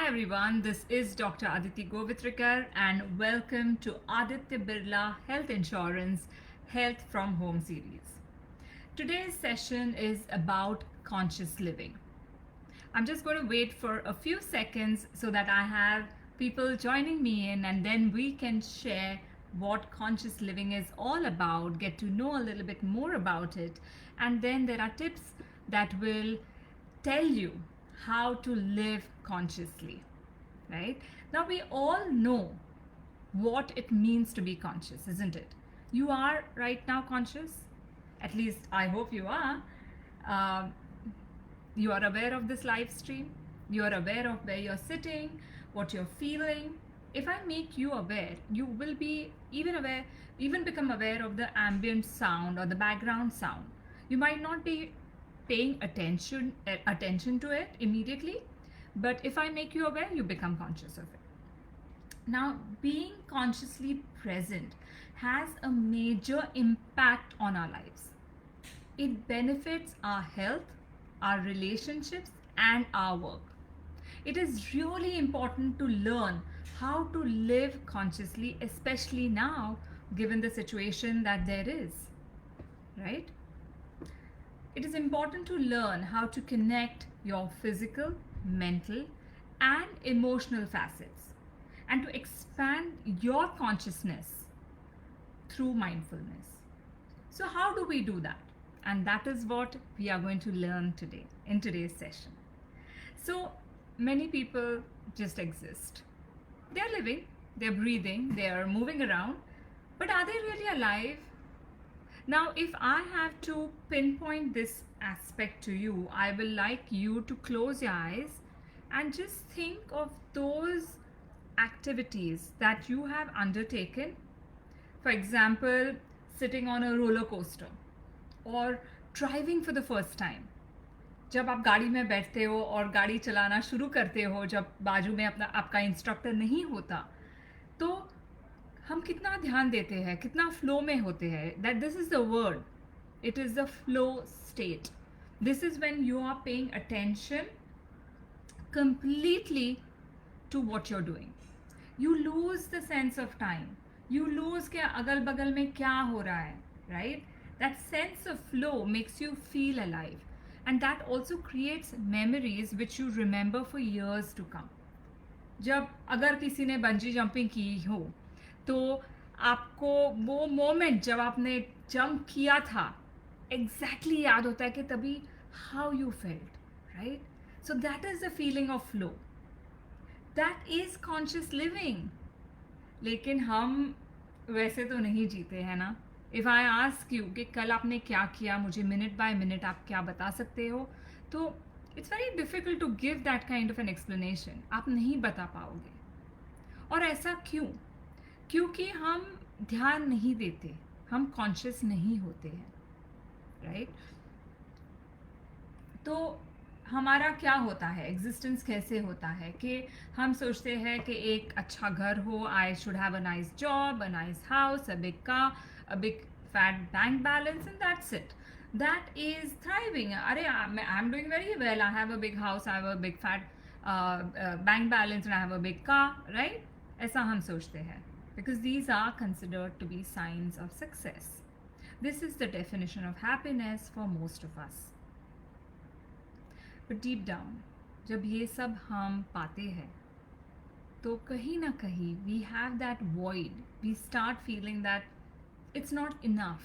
Hi everyone, this is Dr. Aditi Govitrikar and welcome to Aditya Birla Health Insurance Health from Home series. Today's session is about conscious living. I'm just going to wait for a few seconds so that I have people joining me in and then we can share what conscious living is all about, get to know a little bit more about it, and then there are tips that will tell you how to live consciously, right? Now, we all know what it means to be conscious, isn't it? You are right now conscious, at least I hope you are. Um you are aware of this live stream, you are aware of where you're sitting, what you're feeling. If I make you aware, you will be even become aware of the ambient sound or the background sound. You might not be paying attention to it immediately, but if I make you aware, you become conscious of it. Now, being consciously present has a major impact on our lives. It benefits our health, our relationships, and our work. It is really important to learn how to live consciously, especially now, given the situation that there is, right? It is important to learn how to connect your physical, mental, and emotional facets and to expand your consciousness through mindfulness. So, how do we do that? And that is what we are going to learn today in today's session. So, many people just exist. They're living, they're breathing, they're moving around, but are they really alive? Now, if I have to pinpoint this aspect to you, I will like you to close your eyes and just think of those activities that you have undertaken. For example, sitting on a roller coaster or driving for the first time. जब आप गाड़ी में बैठते हो और गाड़ी चलाना शुरू करते हो, जब बाजू में आपका इंस्ट्रक्टर नहीं होता, तो हम कितना ध्यान देते हैं, कितना फ्लो में होते हैं. That this is the word, it is the flow state. This is when you are paying attention completely to what you're doing. You lose the sense of time. You lose के अगल बगल में क्या हो रहा है, right? That sense of flow makes you feel alive, and that also creates memories which you remember for years to come. जब अगर किसी ने बंजी जंपिंग की हो तो आपको वो मोमेंट जब आपने जंप किया था एग्जैक्टली याद होता है कि तभी how you felt, right? So that is the feeling of flow. That is conscious living. लेकिन हम वैसे तो नहीं जीते हैं ना. इफ़ आई आस्क यू कि कल आपने क्या किया, मुझे मिनट बाय मिनट आप क्या बता सकते हो, तो it's very difficult to give that kind of an explanation. आप नहीं बता पाओगे. और ऐसा क्यों? क्योंकि हम ध्यान नहीं देते, हम कॉन्शियस नहीं होते हैं, राइट? तो हमारा क्या होता है, एग्जिस्टेंस कैसे होता है कि हम सोचते हैं कि एक अच्छा घर हो, I should have a nice job, a nice house, a big car, a big fat bank balance, and that's it. That is thriving. I'm doing very well. I have a big house, I have a big fat bank balance, and I have a big car, right? ऐसा हम सोचते हैं because these are considered to be signs of success. This is the definition of happiness for most of us. But deep down, जब ये सब हम पाते हैं तो कहीं ना कहीं we have that void. We start feeling that it's not enough,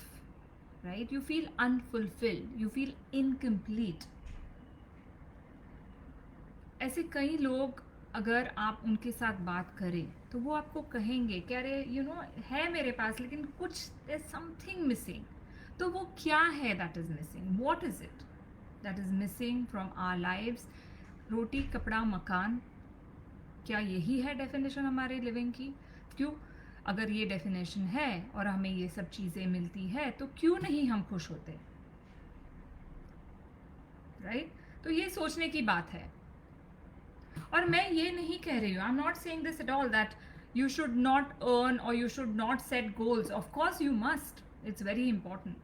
right? You feel unfulfilled, you feel incomplete. ऐसे कई लोग अगर आप उनके साथ बात करें तो वो आपको कहेंगे कि अरे है मेरे पास लेकिन कुछ there's something missing. तो वो क्या है that is missing? What is it that is missing from our lives? रोटी कपड़ा मकान, क्या यही है डेफिनेशन हमारे लिविंग की? क्यों? अगर ये डेफिनेशन है और हमें ये सब चीज़ें मिलती है तो क्यों नहीं हम खुश होते, राइट? तो ये सोचने की बात है. और मैं ये नहीं कह रही हूँ, I am not saying this at all that you should not earn or you should not set goals. Of course you must, it's very important.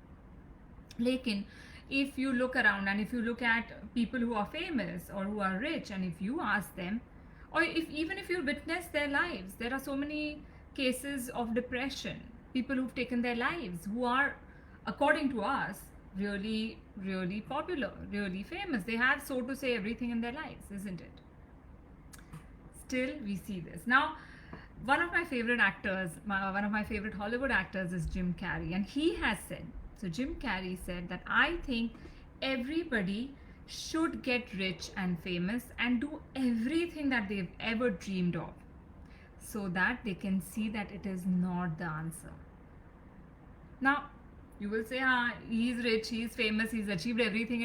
Lekin if you look around and if you look at people who are famous or who are rich and if you ask them or if even if you witness their lives, there are so many cases of depression, people who've taken their lives, who are, according to us, really popular, really famous. They have, so to say, everything in their lives, isn't it? Still we see this now. One of my favorite actors, one of my favorite Hollywood actors is Jim Carrey, and he has said, so Jim Carrey said that I think everybody should get rich and famous and do everything that they've ever dreamed of, so that they can see that it is not the answer. Now, you will say, he's rich, he's famous, he's achieved everything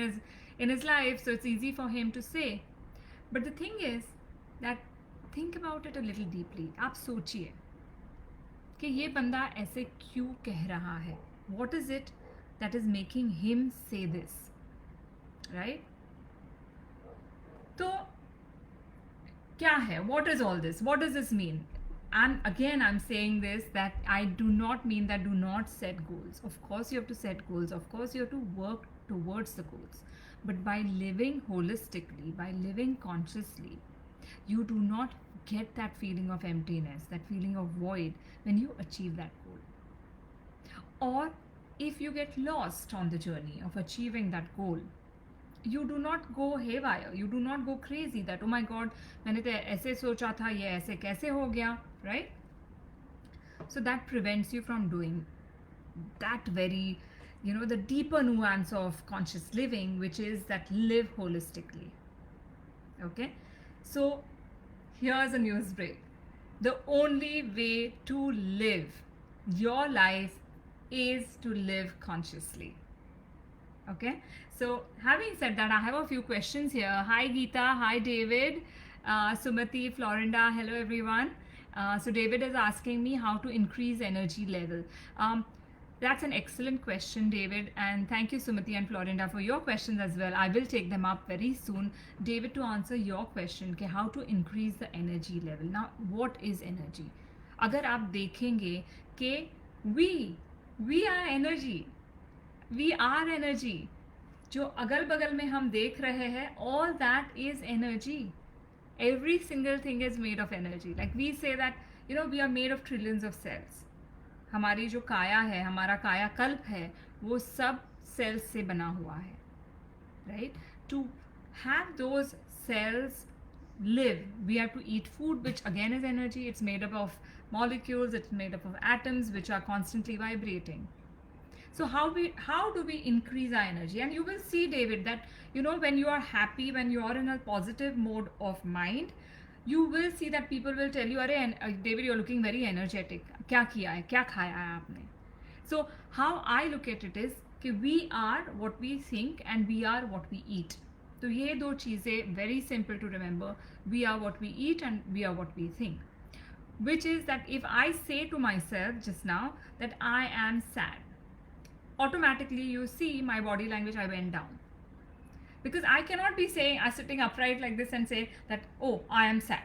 in his life, so it's easy for him to say. But the thing is that, think about it a little deeply. आप सोचिए कि ये बंदा ऐसे क्यों कह रहा है. What is it that is making him say this? Right? तो क्या है? What is all this? What does this mean? And again, I'm saying this, that I do not mean that do not set goals. Of course you have to set goals. Of course you have to work towards the goals. But by living holistically, by living consciously, you do not get that feeling of emptiness, that feeling of void when you achieve that goal. Or if you get lost on the journey of achieving that goal, you do not go haywire, you do not go crazy that, oh my god, मैंने तो ऐसे सोचा था, ये ऐसे कैसे हो गया, right? So that prevents you from doing that very, the deeper nuance of conscious living, which is that live holistically. Okay? So here's a news break. The only way to live your life is to live consciously. Okay, so having said that, I have a few questions here. Hi Geeta, hi David, Sumati, Florinda, hello everyone. So David is asking me how to increase energy level. That's an excellent question, David, and thank you Sumati and Florinda for your questions as well. I will take them up very soon, David, to answer your question कि how to increase the energy level. Now, what is energy? अगर आप देखेंगे कि we are energy. We are energy. जो अगल बगल में हम देख रहे हैं, all that is energy. Every single thing is made of energy. Like we say that, we are made of trillions of cells. हमारी जो काया है, हमारा कायाकल्प है, वो सब cells से बना हुआ है. Right? To have those cells live, we have to eat food, which again is energy. It's made up of molecules, it's made up of atoms, which are constantly vibrating. So how do we increase our energy? And you will see, David, that when you are happy, when you are in a positive mode of mind, you will see that people will tell you, "Arey, David, you're looking very energetic. क्या किया है? क्या खाया है आपने?" So how I look at it is कि we are what we think and we are what we eat. तो ये दो चीज़ें very simple to remember. We are what we eat and we are what we think. Which is that if I say to myself just now that I am sad, automatically you see my body language, I went down. Because I cannot be saying, I'm sitting upright like this and say that, oh, I am sad,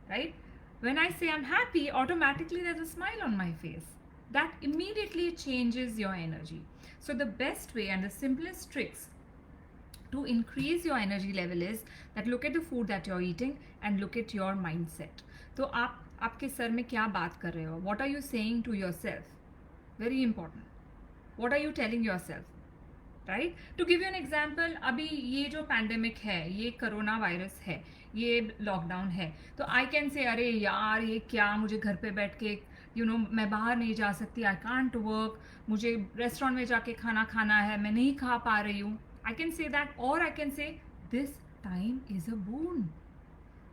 right? When I say I'm happy, automatically there's a smile on my face. That immediately changes your energy. So the best way and the simplest tricks to increase your energy level is that look at the food that you're eating and look at your mindset. तो आपके sir में क्या बात कर रहे हो? What are you saying to yourself? Very important. What are you telling yourself? Right? To give you an example, अभी ये जो पैंडेमिक है, ये कोरोना वायरस है, ये लॉकडाउन है, तो आई कैन से अरे यार ये क्या, मुझे घर पे बैठ के मैं बाहर नहीं जा सकती, आई कांट वर्क, मुझे रेस्टोरेंट में जाके खाना खाना है, मैं नहीं खा पा रही हूँ. आई कैन से दैट, और I can say this time is a boon.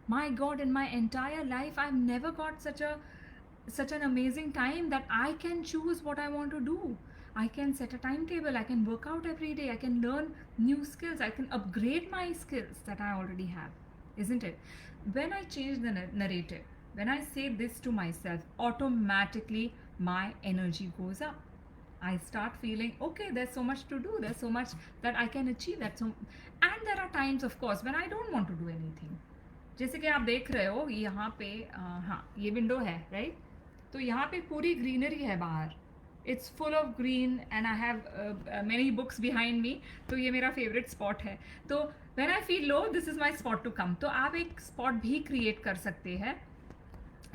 My God, in my entire life, I've never got such an amazing time that I can choose what I want to do. I can set a timetable, I can work out every day, I can learn new skills, I can upgrade my skills that I already have, isn't it? When I change the narrative, when I say this to myself, automatically my energy goes up. I start feeling, okay, there's so much to do, there's so much that I can achieve, and there are times, of course, when I don't want to do anything. जैसे कि आप देख रहे हो यहाँ पे, हाँ ये विंडो है, राइट? तो यहाँ पे पूरी ग्रीनरी है बाहर, It's full of green and I have many books behind me. तो ये मेरा favorite spot है. तो when I feel low, this is my spot to come. तो आप एक spot भी create कर सकते हैं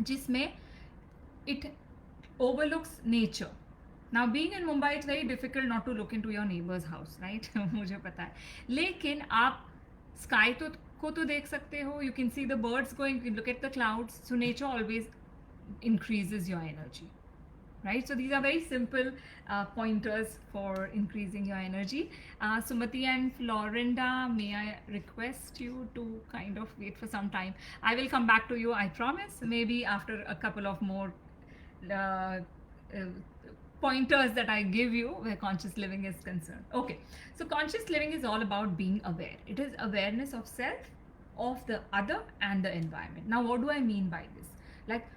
जिसमें it overlooks nature. Now being in Mumbai, it's very difficult not to look into your neighbor's house, right? मुझे पता है. लेकिन आप sky को तो देख सकते हो. You can see the birds going. You can look at the clouds. So nature always increases your energy, right? So these are very simple pointers for increasing your energy. Sumati and Florinda, may I request you to kind of wait for some time? I will come back to you, I promise, maybe after a couple of more uh, pointers that I give you where conscious living is concerned. Okay, so conscious living is all about being aware. It is awareness of self, of the other, and the environment. Now, what do I mean by this? Like,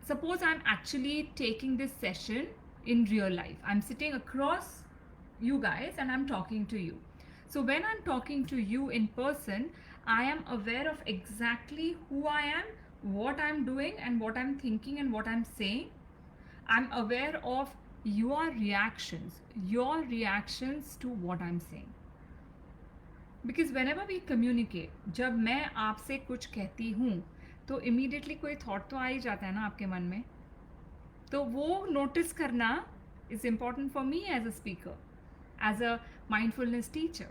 suppose I'm actually taking this session in real life. I'm sitting across you guys and I'm talking to you. So when I'm talking to you in person, I am aware of exactly who I am, what I'm doing, and what I'm thinking and what I'm saying. I'm aware of your reactions to what I'm saying. Because whenever we communicate, जब मैं आपसे कुछ कहती हूँ तो immediately कोई thought तो आ ही जाता है ना आपके मन में. तो वो notice करना is important for me as a speaker, as a mindfulness teacher.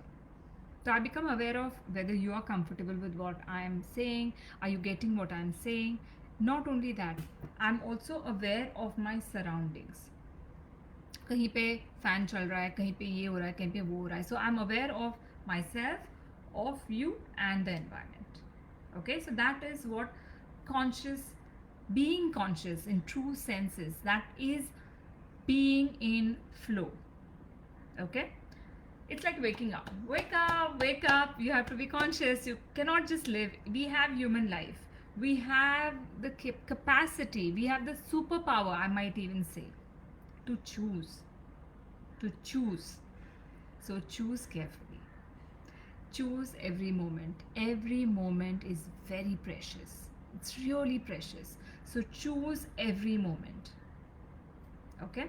So I become aware of whether you are comfortable with what I am saying. Are you getting what I am saying? Not only that, I'm also aware of my surroundings. कहीं पे fan चल रहा है, कहीं पे ये हो रहा है, कहीं पे वो हो रहा है. So I'm aware of myself, of you, and the environment. Okay, so that is what being conscious in true senses, that is being in flow. Okay, it's like waking up. Wake up. You have to be conscious. You cannot just live. We have human life. We have the capacity. We have the superpower, I might even say, to choose. So choose carefully. Choose every moment. Every moment is very precious. It's really precious. So choose every moment. Okay?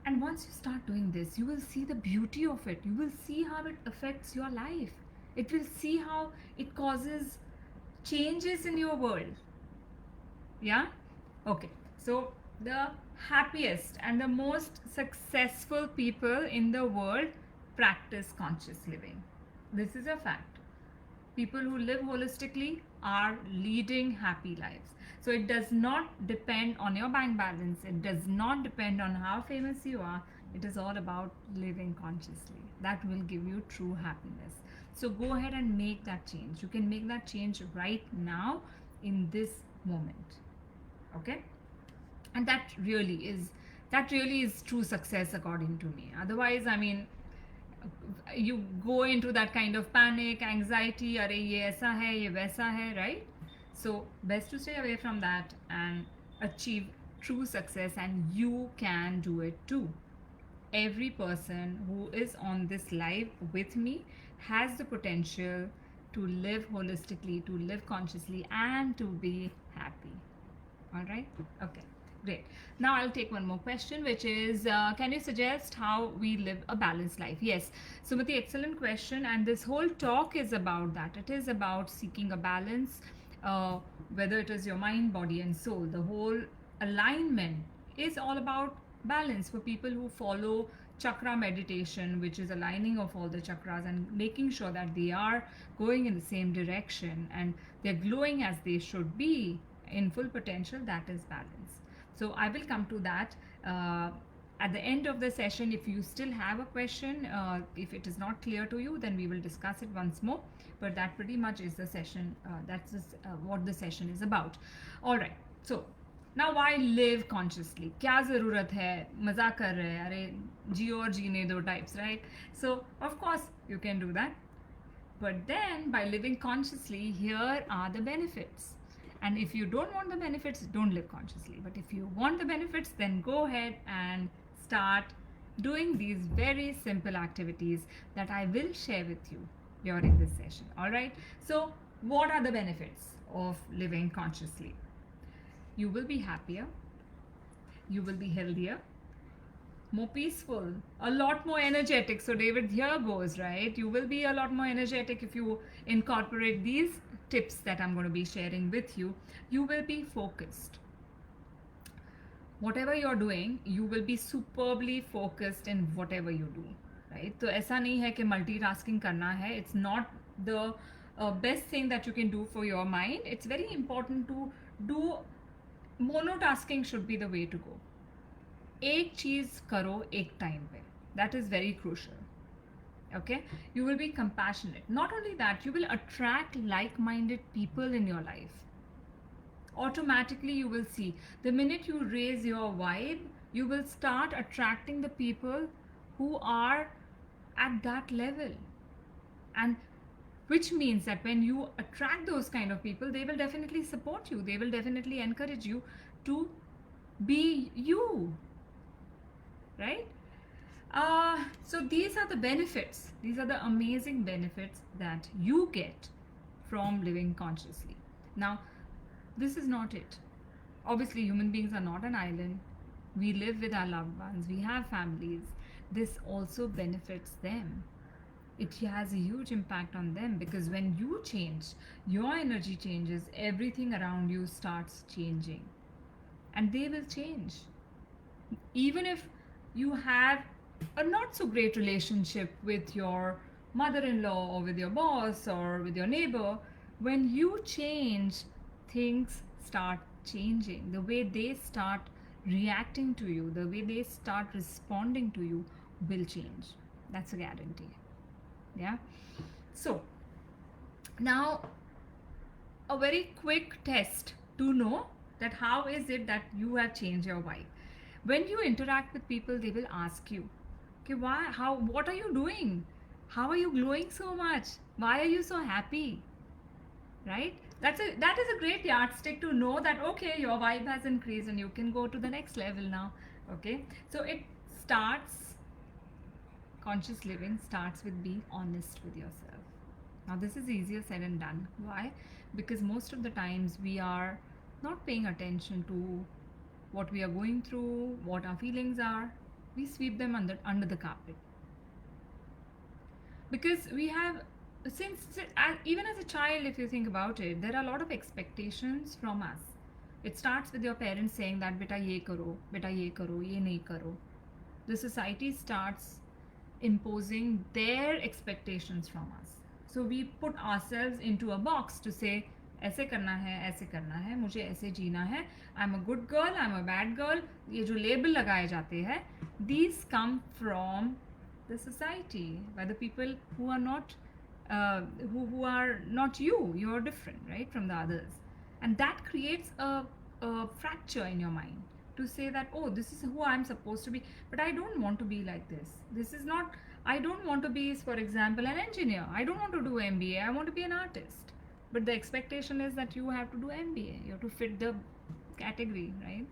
And once you start doing this, you will see the beauty of it. You will see how it affects your life. It will see how it causes changes in your world. Yeah? Okay. So the happiest and the most successful people in the world practice conscious living. This is a fact. People who live holistically are leading happy lives. So it does not depend on your bank balance. It does not depend on how famous you are. It is all about living consciously. That will give you true happiness. So go ahead and make that change. You can make that change right now in this moment. Okay? And that really is true success according to me. Otherwise, I mean, you go into that kind of panic, anxiety, अरे ये ऐसा है, ये वैसा है, right? So best to stay away from that and achieve true success, and you can do it too. Every person who is on this live with me has the potential to live holistically, to live consciously, and to be happy. All right? Okay. Great. Now I'll take one more question, which is, can you suggest how we live a balanced life? Yes, Sumati, excellent question. And this whole talk is about that. It is about seeking a balance, whether it is your mind, body, and soul. The whole alignment is all about balance for people who follow chakra meditation, which is aligning of all the chakras and making sure that they are going in the same direction and they're glowing as they should be in full potential. That is balance. So I will come to that at the end of the session. If you still have a question, if it is not clear to you, then we will discuss it once more. But that pretty much is the session. That's what the session is about. All right. So now why live consciously? क्या ज़रूरत है? मज़ा कर रहे हैं? अरे जियो और जीने दो types, right? So of course you can do that. But then by living consciously, here are the benefits. And if you don't want the benefits, don't live consciously. But if you want the benefits, then go ahead and start doing these very simple activities that I will share with you during this session. All right. So what are the benefits of living consciously? You will be happier. You will be healthier. more peaceful, a lot more energetic. So, David, here goes, right? You will be a lot more energetic if you incorporate these tips that I'm going to be sharing with you. You will be focused. Whatever you're doing, you will be superbly focused in whatever you do, right? तो ऐसा नहीं है कि multitasking करना है. It's not the best thing that you can do for your mind. It's very important to do. Monotasking should be the way to go. एक चीज करो एक टाइम पे. That is very crucial. Okay, you will be compassionate. Not only that, you will attract like-minded people in your life. Automatically you will see, the minute you raise your vibe, you will start attracting the people who are at that level, and which means that when you attract those kind of people, they will definitely support you, they will definitely encourage you to be you, right? So these are the benefits, these are the amazing benefits that you get from living consciously. Now, this is not it. Obviously, human beings are not an island. We live with our loved ones, we have families. This also benefits them. It has a huge impact on them, because when you change, your energy changes, everything around you starts changing, and they will change. Even if you have a not so great relationship with your mother-in-law or with your boss or with your neighbor, when you change, things start changing. The way they start reacting to you, the way they start responding to you will change. That's a guarantee. Yeah. So now, a very quick test to know that how is it that you have changed your vibe. When you interact with people, they will ask you, okay, why, how, what are you doing? How are you glowing so much? Why are you so happy? Right? That is a great yardstick to know that, okay, your vibe has increased and you can go to the next level now. Okay, so it starts, conscious living starts with being honest with yourself. Now, this is easier said than done. Why? Because most of the times we are not paying attention to what we are going through, what our feelings are. We sweep them under the carpet, because we have, since even as a child, if you think about it, there are a lot of expectations from us. It starts with your parents saying that beta ye karo, ye nahi karo. The society starts imposing their expectations from us. So we put ourselves into a box to say, ऐसे करना है, मुझे ऐसे जीना है, I'm a good girl, I'm a bad girl. ये जो label लगाए जाते हैं, these come from the society, by the people who are not who are not you. You're different, right, from the others, and that creates a fracture in your mind to say that, oh, this is who I'm supposed to be, but I don't want to be like this. This is not, I don't want to be, for example, an engineer. I don't want to do MBA. I want to be an artist. But the expectation is that you have to do MBA. You have to fit the category, right?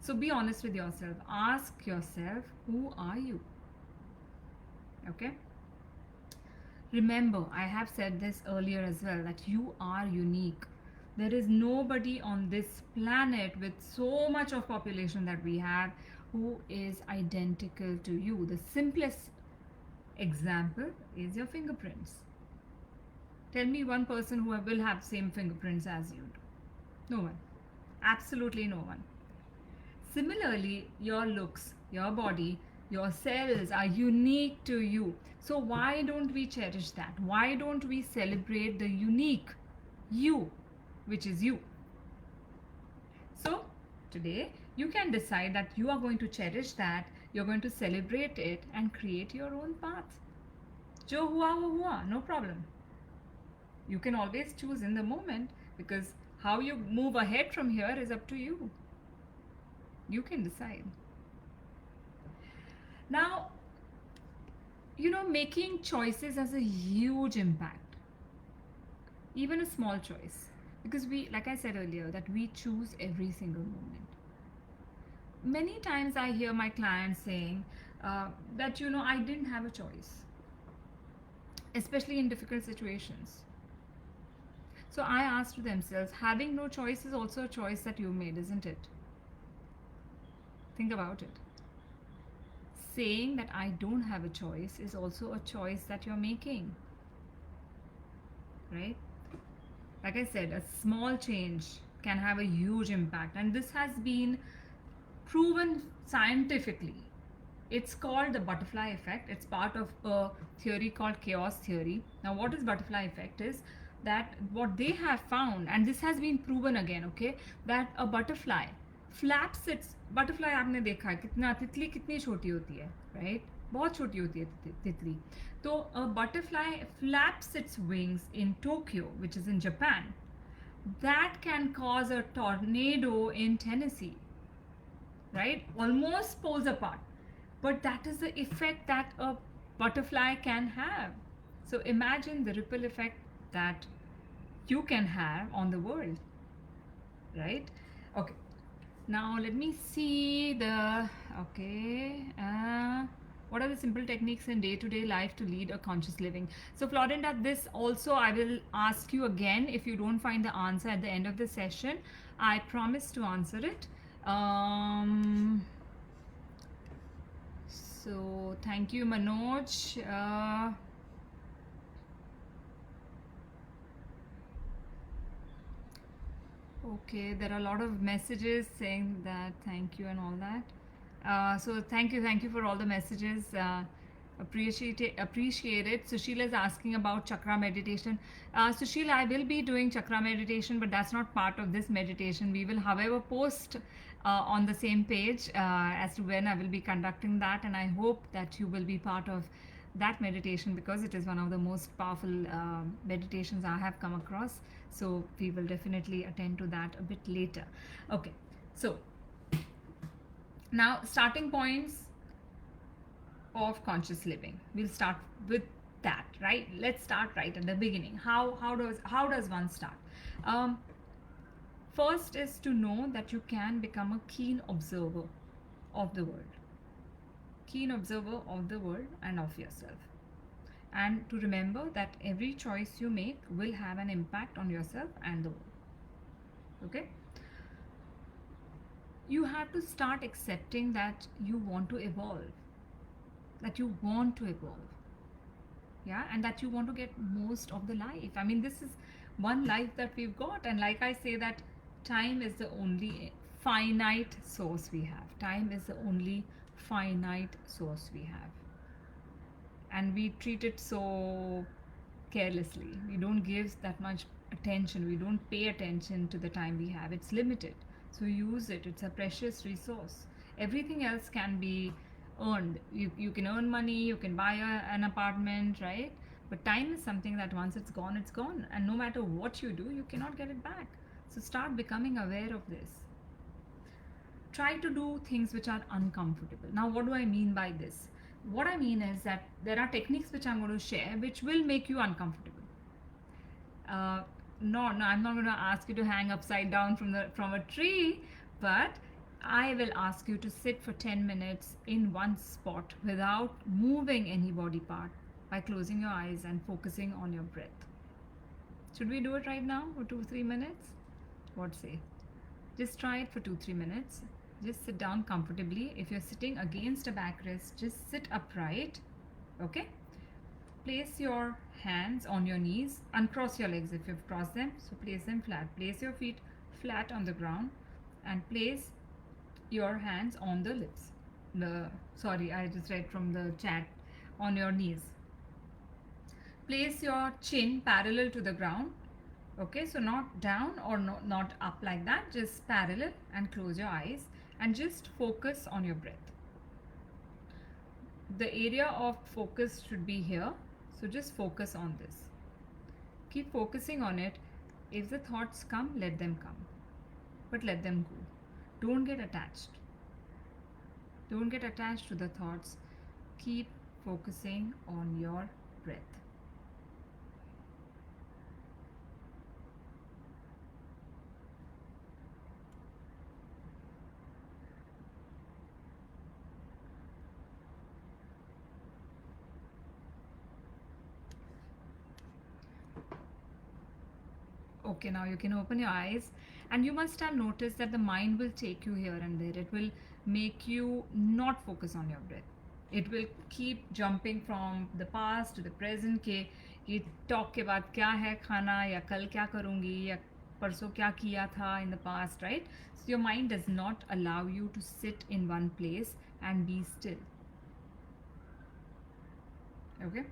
So be honest with yourself. Ask yourself, who are you? Okay? Remember, I have said this earlier as well, that you are unique. There is nobody on this planet with so much of population that we have who is identical to you. The simplest example is your fingerprints. Tell me one person who will have same fingerprints as you do. No one. Absolutely no one. Similarly, your looks, your body, your cells are unique to you. So why don't we cherish that? Why don't we celebrate the unique you, which is you? So today you can decide that you are going to cherish that, you're going to celebrate it and create your own path. Jo hua wo hua, no problem. You can always choose in the moment, because how you move ahead from here is up to you. You can decide. Now, making choices has a huge impact. Even a small choice. Because we, like I said earlier, that we choose every single moment. Many times I hear my clients saying that, I didn't have a choice. Especially in difficult situations. So I asked themselves, having no choice is also a choice that you made, isn't it? Think about it. saying that I don't have a choice is also a choice that you're making, right? Like I said, a small change can have a huge impact, and this has been proven scientifically. It's called the butterfly effect. It's part of a theory called chaos theory. Now, what is butterfly effect is that what they have found, and this has been proven again, okay, that a butterfly flaps its butterfly, आपने देखा है कितना तितली कितनी छोटी होती है, right? बहुत छोटी होती है तितली. तो a butterfly flaps its wings in Tokyo, which is in Japan. That can cause a tornado in Tennessee, right? Almost poles apart. But that is the effect that a butterfly can have. So imagine the ripple effect that you can have on the world, right? Okay. Now let me see the, okay. What are the simple techniques in day-to-day life to lead a conscious living? So Florinda, this also I will ask you again if you don't find the answer at the end of the session. I promise to answer it. So thank you, Manoj. Okay, there are a lot of messages saying that thank you and all that. So thank you for all the messages. Appreciate it. Sushila is asking about chakra meditation. Sushila, I will be doing chakra meditation, but that's not part of this meditation. We will, however, post on the same page as to when I will be conducting that, and I hope that you will be part of that meditation because it is one of the most powerful meditations I have come across. So we will definitely attend to that a bit later. Okay, so now starting points of conscious living. We'll start with that, right? Let's start right at the beginning. How does one start? First is to know that you can become a keen observer of the world. Keen observer of the world and of yourself. And to remember that every choice you make will have an impact on yourself and the world. Okay? You have to start accepting that you want to evolve. That you want to evolve. Yeah, and that you want to get most of the life. I mean, this is one life that we've got, and like I say that time is the only finite source we have. Time is the only finite source we have, and we treat it so carelessly. We don't give that much attention. We don't pay attention to the time we have. It's limited, so use it. It's a precious resource. Everything else can be earned. You can earn money, you can buy an apartment, right? But time is something that once it's gone, and no matter what you do, you cannot get it back. So start becoming aware of this. Try to do things which are uncomfortable. Now, what do I mean by this? What I mean is that there are techniques which I'm going to share which will make you uncomfortable. No, I'm not going to ask you to hang upside down from a tree, but I will ask you to sit for 10 minutes in one spot without moving any body part by closing your eyes and focusing on your breath. Should we do it right now for 2-3 minutes? What say? Just try it for 2-3 minutes. Just sit down comfortably. If you're sitting against a backrest, just sit upright. Okay? Place your hands on your knees. Uncross your legs if you've crossed them. So place them flat. Place your feet flat on the ground and place your hands on the lips. Sorry, I just read from the chat. On your knees. Place your chin parallel to the ground. Okay, so not down or not up like that, just parallel, and close your eyes and just focus on your breath. The area of focus should be here, so just focus on this. Keep focusing on it. If the thoughts come, let them come, but let them go. Don't get attached. Don't get attached to the thoughts. Keep focusing on your breath. Okay, now you can open your eyes, and you must have noticed that the mind will take you here and there. It will make you not focus on your breath. It will keep jumping from the past to the present के ये talk के बाद क्या है खाना या कल क्या करूँगी या परसों क्या किया था in the past, right? So your mind does not allow you to sit in one place and be still. Okay.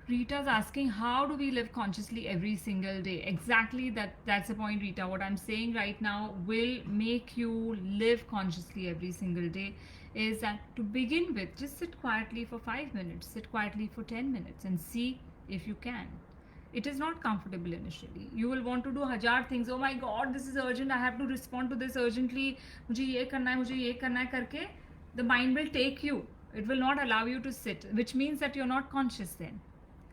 Rita's asking, how do we live consciously every single day? Exactly, that's the point, Rita. What I'm saying right now will make you live consciously every single day. Is that to begin with, just sit quietly for 5 minutes, sit quietly for 10 minutes, and see if you can. It is not comfortable initially. You will want to do हजार things. Oh my God, this is urgent. I have to respond to this urgently. मुझे ये करना है, मुझे ये करना है करके, the mind will take you. It will not allow you to sit, which means that you're not conscious then.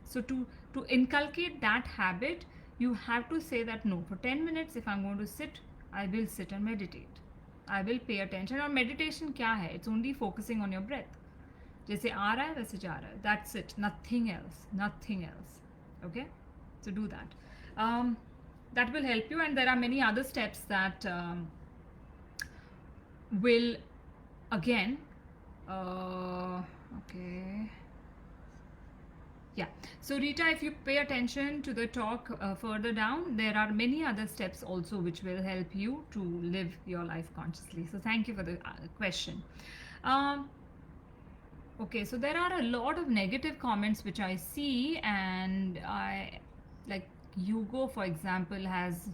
So to inculcate that habit, you have to say that no, for 10 minutes if I'm going to sit, I will sit and meditate. I will pay attention. और meditation क्या है? It's only focusing on your breath. जैसे आ रहा है वैसे जा रहा है. That's it. Nothing else. Nothing else. Okay? So do that. That will help you, and there are many other steps that will again. Okay. Yeah. So Rita, if you pay attention to the talk further down, there are many other steps also which will help you to live your life consciously. So thank you for the question. Okay, so there are a lot of negative comments which I see, and I like Hugo, for example, has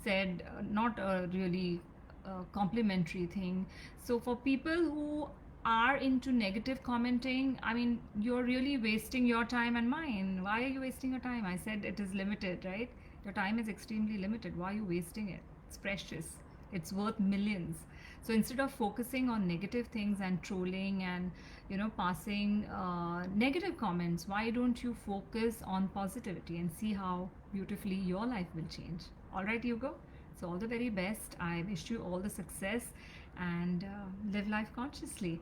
said not a really complimentary thing. So for people who are into negative commenting, I mean, you're really wasting your time and mine. Why are you wasting your time? I said it is limited, right? Your time is extremely limited. Why are you wasting it? It's precious. It's worth millions. So instead of focusing on negative things and trolling and passing negative comments, why don't you focus on positivity and see how beautifully your life will change? All right, Hugo. So all the very best. I wish you all the success and live life consciously.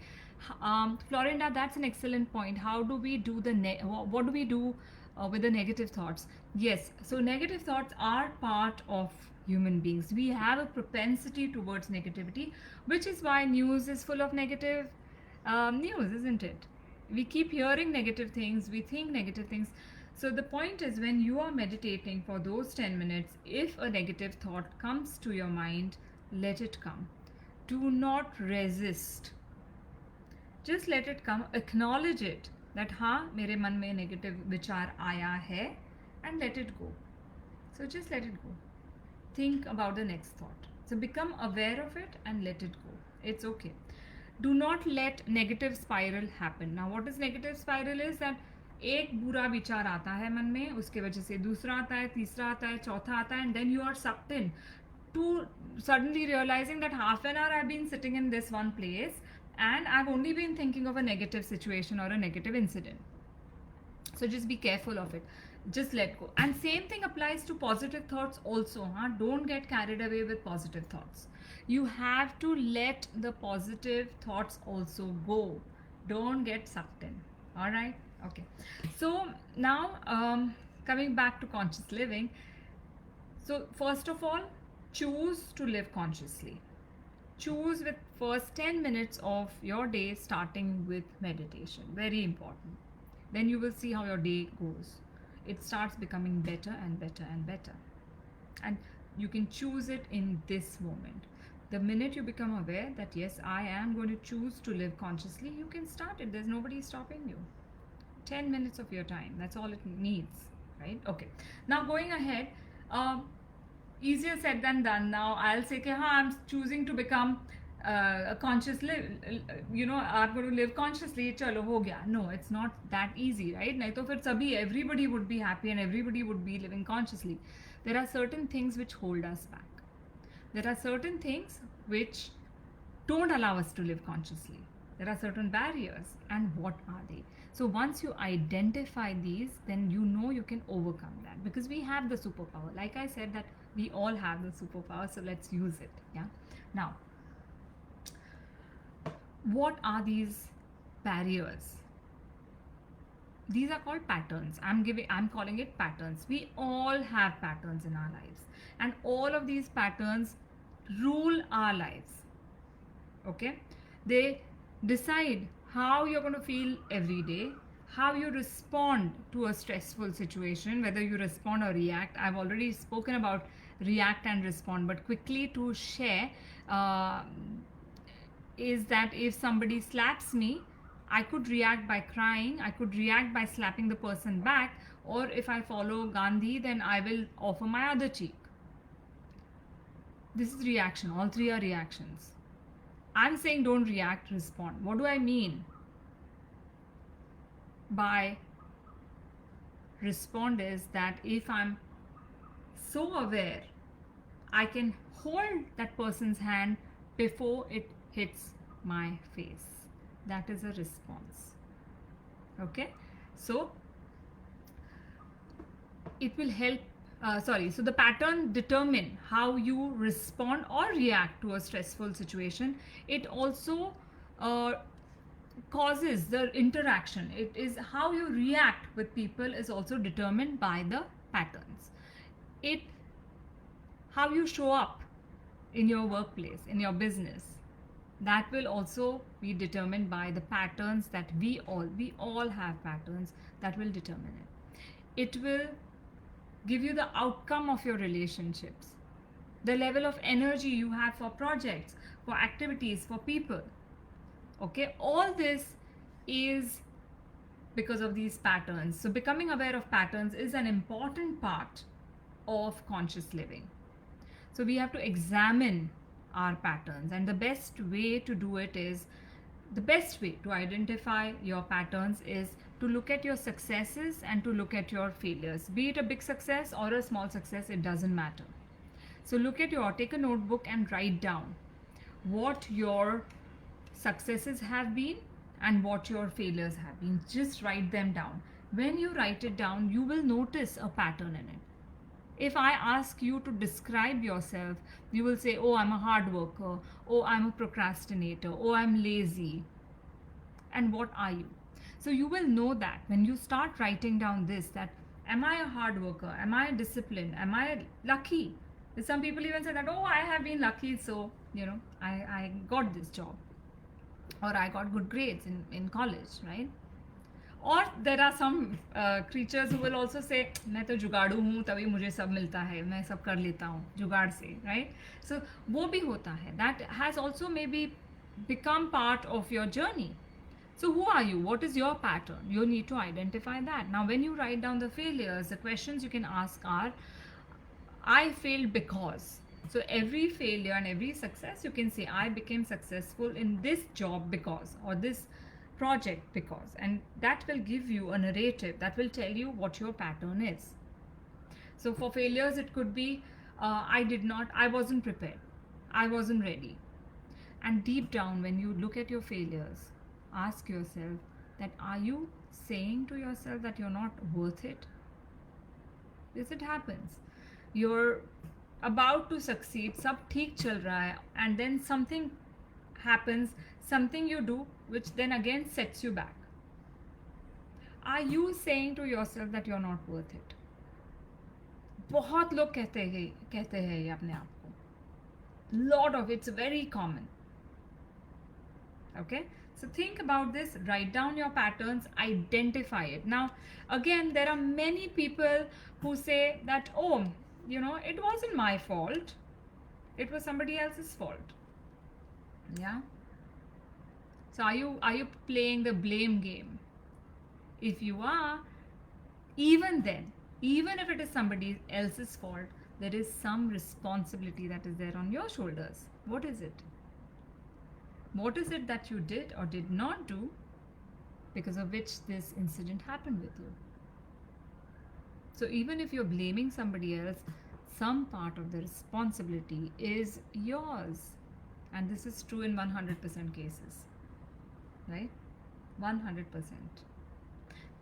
Florinda, that's an excellent point. How do we do what do we do with the negative thoughts? Yes, so negative thoughts are part of human beings. We have a propensity towards negativity, which is why news is full of negative news, isn't it? We keep hearing negative things, we think negative things. So the point is, when you are meditating for those 10 minutes, if a negative thought comes to your mind, let it come. Do not resist. Just let it come. Acknowledge it. That हाँ मेरे मन में negative विचार आया है, and let it go. So just let it go. Think about the next thought. So become aware of it and let it go. It's okay. Do not let negative spiral happen. Now what is negative spiral is that एक बुरा विचार आता है मन में, उसके वजह से दूसरा आता है, तीसरा आता है, चौथा आता है, and then you are sucked in to suddenly realizing that half an hour I've been sitting in this one place and I've only been thinking of a negative situation or a negative incident. So just be careful of it. Just let go. And same thing applies to positive thoughts also. Don't get carried away with positive thoughts. You have to let the positive thoughts also go. Don't get sucked in. All right? Okay. So now coming back to conscious living. So first of all, choose to live consciously. Choose with first 10 minutes of your day starting with meditation. Very important. Then you will see how your day goes. It starts becoming better and better and better. And you can choose it in this moment. The minute you become aware that yes, I am going to choose to live consciously, you can start it. There's nobody stopping you. 10 minutes of your time. That's all it needs, right? Okay. Now going ahead, easier said than done. Now I'll say, I'm choosing to become a conscious I'm going to live consciously, chalo ho gaya. No, it's not that easy, right? Nahi to fir everybody would be happy and everybody would be living consciously. There are certain things which hold us back. There are certain things which don't allow us to live consciously. There are certain barriers, and what are they? So once you identify these, then you know you can overcome that, because we have the superpower. Like I said, that we all have the superpower, so let's use it. Yeah. Now, what are these barriers? These are called patterns. I'm calling it patterns. We all have patterns in our lives, and all of these patterns rule our lives. Okay? They decide how you're going to feel every day, how you respond to a stressful situation, whether you respond or react. I've already spoken about react and respond, but quickly to share uh, is that if somebody slaps me, I could react by crying, I could react by slapping the person back, or if I follow Gandhi, then I will offer my other cheek. This is reaction. All three are reactions. I'm saying don't react, respond. What do I mean by respond is that if I'm so aware, I can hold that person's hand before it hits my face. That is a response. Okay, so it will help. So the pattern determine how you respond or react to a stressful situation. It also causes the interaction. It is how you react with people is also determined by the patterns. It how you show up in your workplace, in your business, that will also be determined by the patterns that we all have patterns that will determine it. It will give you the outcome of your relationships, the level of energy you have for projects, for activities, for people. Okay, all this is because of these patterns. So becoming aware of patterns is an important part of conscious living. So we have to examine our patterns, and the best way to do it is, the best way to identify your patterns is to look at your successes and to look at your failures. Be it a big success or a small success, it doesn't matter. So take a notebook and write down what your successes have been and what your failures have been. Just write them down. When you write it down, you will notice a pattern in it. If I ask you to describe yourself, you will say, oh, I'm a hard worker, oh, I'm a procrastinator, oh, I'm lazy. And what are you? So you will know that when you start writing down this, that am I a hard worker? Am I disciplined? Am I lucky? Some people even say that, oh, I have been lucky, so, I got this job. Or I got good grades in college, right? और there are some creatures who will also say मैं तो जुगाड़ू हूँ तभी मुझे सब मिलता है, मैं सब कर लेता हूँ जुगाड़ से, राइट? सो वो भी होता है. That has also may be become part of your journey. So who are you? What is your pattern? You need to identify that. Now when you write down the failures, the questions you can ask are, I failed because. So every failure and every success, you can say, I became successful in this job because, or this project because. And that will give you a narrative that will tell you what your pattern is. So for failures, it could be, I wasn't prepared, I wasn't ready. And deep down, when you look at your failures, ask yourself that, are you saying to yourself that you're not worth it? This it happens. You're about to succeed, sab theek chal raha hai, and then something happens, something you do, which then again sets you back. Are you saying to yourself that you're not worth it? बहुत लोग कहते हैं ये अपने आप को. Lot of it's very common. Okay, so think about this, write down your patterns, identify it. Now again, there are many people who say that, oh, it wasn't my fault, it was somebody else's fault. Yeah, so are you playing the blame game? If you are, even then, even if it is somebody else's fault, there is some responsibility that is there on your shoulders. What is it? What is it that you did or did not do because of which this incident happened with you? So even if you're blaming somebody else, some part of the responsibility is yours. And this is true in 100% cases, right? 100%.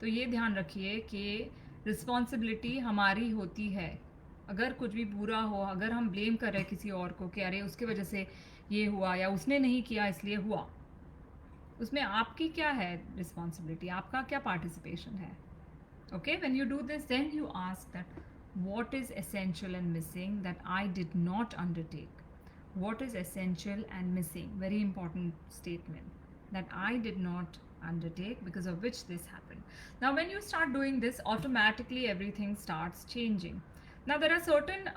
तो ये ध्यान रखिए कि responsibility हमारी होती है. अगर कुछ भी बुरा हो, अगर हम ब्लेम कर रहे हैं किसी और को कि अरे उसके वजह से ये हुआ या उसने नहीं किया इसलिए हुआ, उसमें आपकी क्या है रिस्पॉन्सिबिलिटी, आपका क्या पार्टिसिपेशन है? Okay, when you do this, then you ask that, what is essential and missing that I did not undertake? What is essential and missing? Very important statement, that I did not undertake, because of which this happened. Now, when you start doing this, automatically everything starts changing. Now, there are certain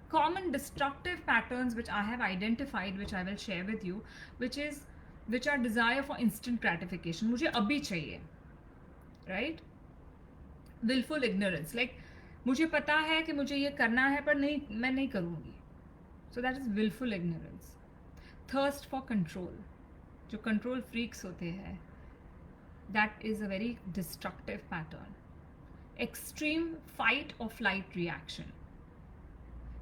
common destructive patterns which I have identified, which I will share with you, which are desire for instant gratification. मुझे अभी चाहिए, right? Willful ignorance, like मुझे पता है कि मुझे ये करना है पर नहीं, मैं नहीं करूँगी. So that is willful ignorance. Thirst for control, जो control freaks होते हैं, that is a very destructive pattern. Extreme fight or flight reaction,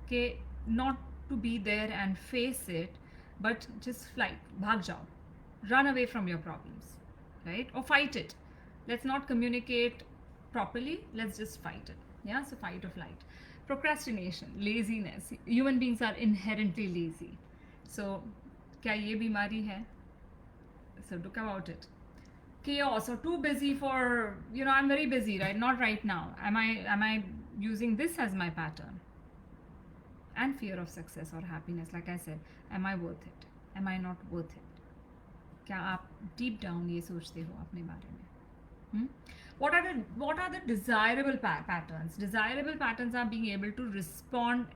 okay, not to be there and face it, but just flight, भाग जाओ, run away from your problems, right? Or fight it. Let's not communicate properly, let's just fight it. Yeah, so fight or flight. Procrastination, laziness. Human beings are inherently lazy. So क्या ये बीमारी है? So look about it. Chaos or too busy for, I'm very busy, right? Not right now. Am I using this as my pattern? And fear of success or happiness, like I said, am I worth it? Am I not worth it? क्या आप deep down ये सोचते हो अपने बारे में? What are the desirable patterns? Desirable patterns are being able to respond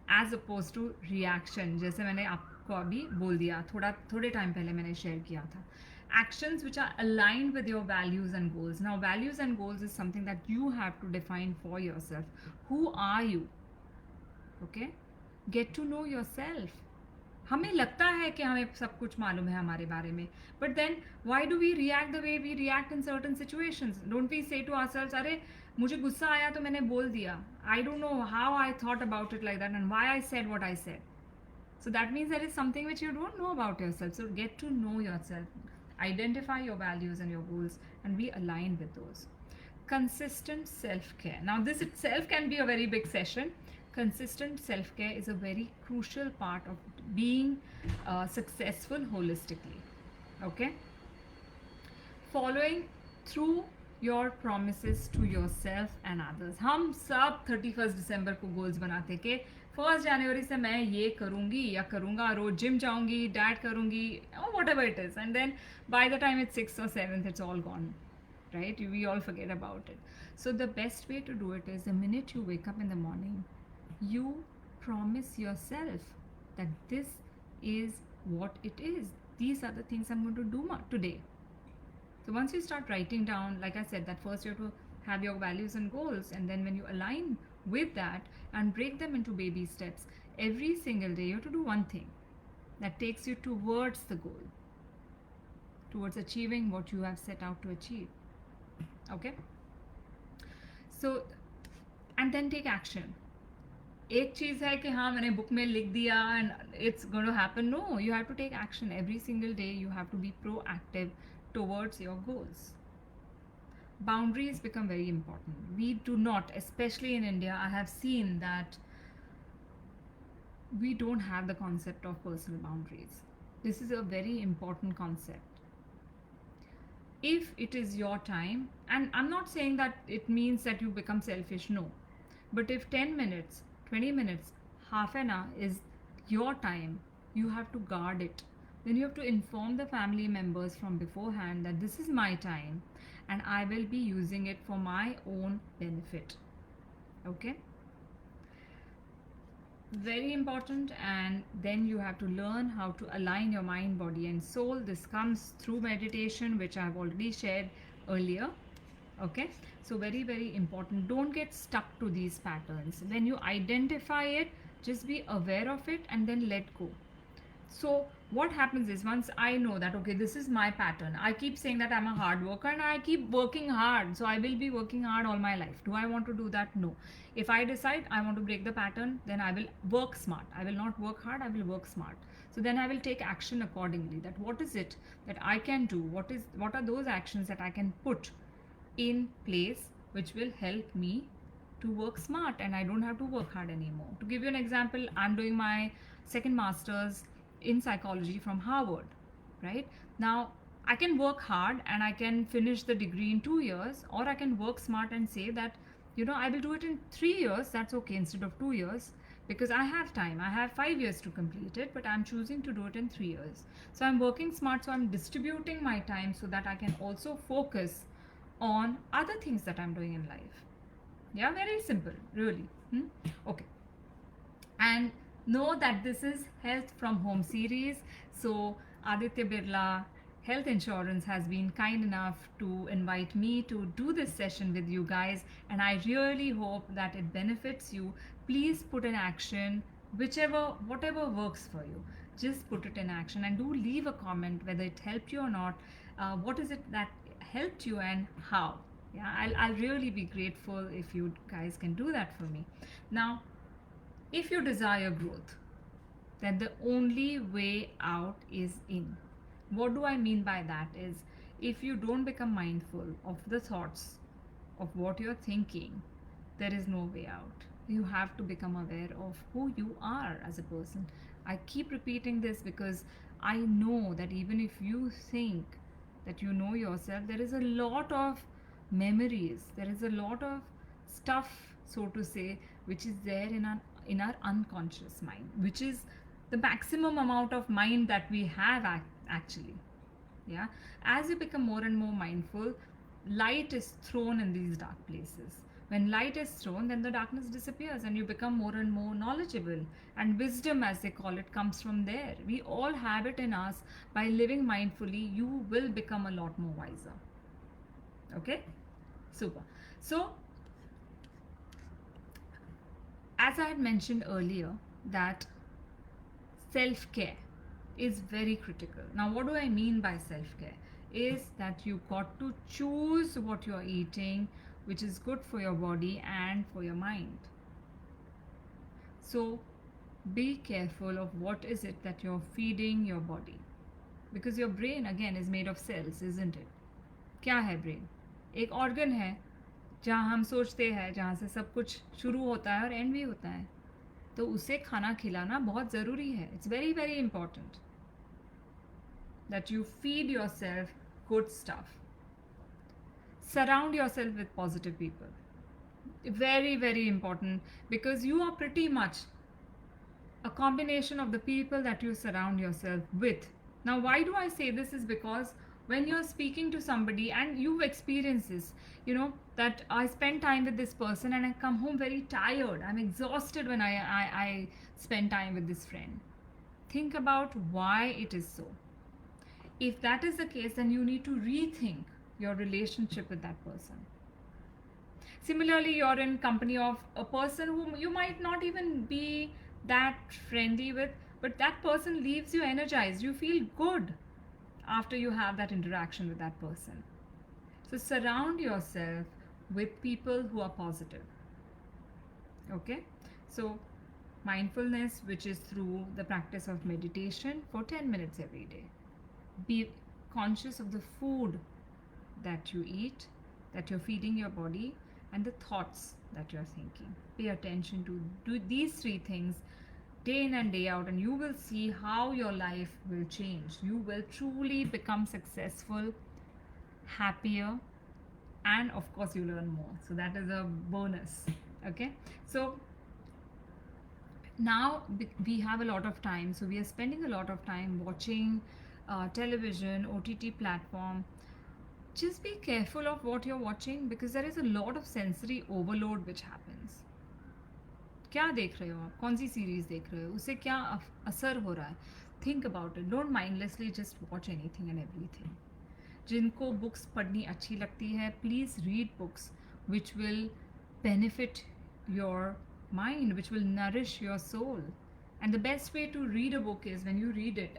as opposed to reaction. जैसे मैंने आपको अभी बोल दिया, थोड़े टाइम पहले मैंने शेयर किया था. Actions which are aligned with your values and goals. Now, values and goals is something that you have to define for yourself. Who are you? Okay? Get to know yourself. हमें लगता है कि हमें सब कुछ मालूम है हमारे बारे में, but then why do we react the way we react in certain situations? Don't we say to ourselves, अरे मुझे गुस्सा आया तो मैंने बोल दिया. I don't know how I thought about it like that and why I said what I said. So that means there is something which you don't know about yourself. So get to know yourself. Identify your values and your goals and be aligned with those. Consistent self-care. Now, this itself can be a very big session. Consistent self-care is a very crucial part of being successful holistically. Okay? Following through your promises to yourself and others. हम सब 31 दिसंबर को goals बनाते कि 1 जनवरी से मैं ये करूँगी या करूँगा, रोज जिम जाऊँगी, डाइट करूँगी, or whatever it is. And then by the time it's 6th or 7th, it's all gone, right? We all forget about it. So the best way to do it is the minute you wake up in the morning, you promise yourself that this is what it is. These are the things I'm going to do today. So once you start writing down, like I said, that first you have to have your values and goals, and then when you align with that and break them into baby steps, every single day you have to do one thing that takes you towards the goal, towards achieving what you have set out to achieve. Okay? So, and then take action. एक चीज़ है कि हाँ मैंने book में लिख दिया and it's going to happen. No, you have to take action every single day. You have to be proactive towards your goals. Boundaries become very important. We do not, especially in India, I have seen that we don't have the concept of personal boundaries. This is a very important concept. If it is your time, and I'm not saying that it means that you become selfish, no. But if 10 minutes, 20 minutes, half an hour is your time, you have to guard it. Then you have to inform the family members from beforehand that this is my time and I will be using it for my own benefit. Okay? Very important. And then you have to learn how to align your mind, body and soul. This comes through meditation, which I have already shared earlier. Okay, so very, very important. Don't get stuck to these patterns. When you identify it, just be aware of it and then let go. So what happens is, once I know that, okay, this is my pattern, I keep saying that I'm a hard worker and I keep working hard. So I will be working hard all my life. Do I want to do that? No. If I decide I want to break the pattern, then I will work smart. I will not work hard, I will work smart. So then I will take action accordingly. That what is it that I can do? What are those actions that I can put in place which will help me to work smart and I don't have to work hard anymore. To give you an example, I'm doing my second master's in psychology from Harvard, right? Now, I can work hard and I can finish the degree in 2 years, or I can work smart and say that, I will do it in 3 years, that's okay, instead of 2 years. because I have time. I have 5 years to complete it, but I'm choosing to do it in 3 years. So I'm working smart, so I'm distributing my time so that I can also focus on other things that I'm doing in life. Yeah, very simple, really. Okay. And know that this is Health from Home series. So Aditya Birla Health Insurance has been kind enough to invite me to do this session with you guys, and I really hope that it benefits you. Please put in action whichever whatever works for you. Just put it in action and do leave a comment whether it helped you or not. What is it that helped you and how? Yeah, I'll really be grateful if you guys can do that for me. Now, if you desire growth, then the only way out is in. What do I mean by that is, if you don't become mindful of the thoughts of what you're thinking, there is no way out. You have to become aware of who you are as a person. I keep repeating this because I know that even if you think that you know yourself, there is a lot of memories, there is a lot of stuff, so to say, which is there in our unconscious mind, which is the maximum amount of mind that we have actually. Yeah, as you become more and more mindful, light is thrown in these dark places. When light is thrown, then the darkness disappears and you become more and more knowledgeable. And wisdom, as they call it, comes from there. We all have it in us. By living mindfully, you will become a lot more wiser. Okay, super. So as I had mentioned earlier, that self-care is very critical. Now, what do I mean by self-care? Is that you got to choose what you're eating, which is good for your body and for your mind. So be careful of what is it that you're feeding your body, because your brain again is made of cells, isn't it? क्या है brain? एक organ है जहाँ हम सोचते हैं, जहाँ से सब कुछ शुरू होता है और एंड भी होता है. तो उसे खाना खिलाना बहुत ज़रूरी है. It's very very important that you feed yourself good stuff. Surround yourself with positive people. Very, very important, because you are pretty much a combination of the people that you surround yourself with. Now, why do I say this? Is because when you're speaking to somebody and you've experienced this, that I spend time with this person and I come home very tired. I'm exhausted when I spend time with this friend. Think about why it is so. If that is the case, then you need to rethink your relationship with that person. Similarly, you're in company of a person whom you might not even be that friendly with, but that person leaves you energized. You feel good after you have that interaction with that person. So surround yourself with people who are positive. Okay? So mindfulness, which is through the practice of meditation for 10 minutes every day. Be conscious of the food that you eat, that you're feeding your body, and the thoughts that you're thinking. Pay attention to do these three things day in and day out, and you will see how your life will change. You will truly become successful, happier, and of course you learn more. So that is a bonus. Okay, so now we have a lot of time, so we are spending a lot of time watching television, OTT platform. Just be careful of what you're watching, because there is a lot of sensory overload which happens. क्या देख रहे हो आप, कौन सी series देख रहे हो, उससे क्या असर हो रहा है? Think about it. Don't mindlessly just watch anything and everything. जिनको बुक्स पढ़नी अच्छी लगती है, please read books which will benefit your mind, which will nourish your soul. And the best way to read a book is when you read it.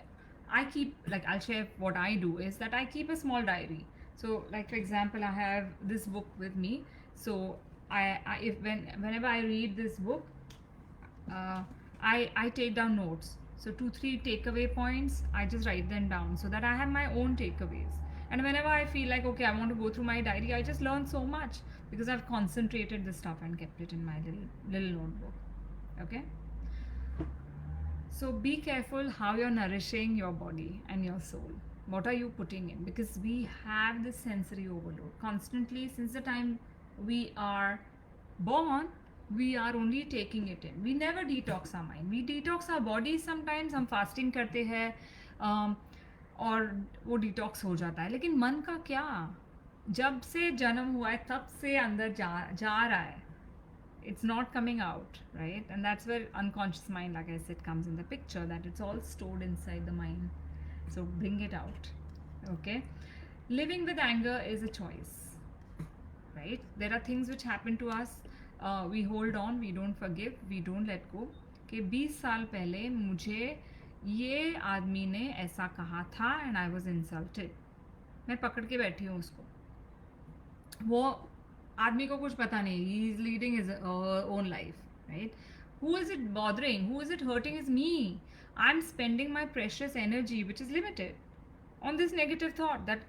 I'll share what I do is that I keep a small diary. So, like for example, I have this book with me. So, whenever I read this book, I take down notes. So 2-3 takeaway points, I just write them down so that I have my own takeaways. And whenever I feel like, okay, I want to go through my diary, I just learn so much because I've concentrated the stuff and kept it in my little notebook. Okay? So be careful how you're nourishing your body and your soul. What are you putting in? Because we have this sensory overload constantly since the time we are born. we are only taking it in. We never detox our mind. We detox our body sometimes. हम fasting करते हैं और वो detox हो जाता है, लेकिन मन का क्या? जब से जन्म हुआ है तब से अंदर जा रहा है. It's not coming out, right? And that's where unconscious mind, like I said, comes in the picture, that it's all stored inside the mind. So bring it out. Okay? Living with anger is a choice, right? There are things which happen to us. We hold on, we don't forgive, we don't let go. कि 20 साल पहले मुझे ये आदमी ने ऐसा कहा था and I was insulted. मैं पकड़ के बैठी हूँ उसको. वो आदमी को कुछ पता नहीं. He is leading his own life, right? Who is it bothering? Who is it hurting is me. I'm spending my precious energy, which is limited, on this negative thought that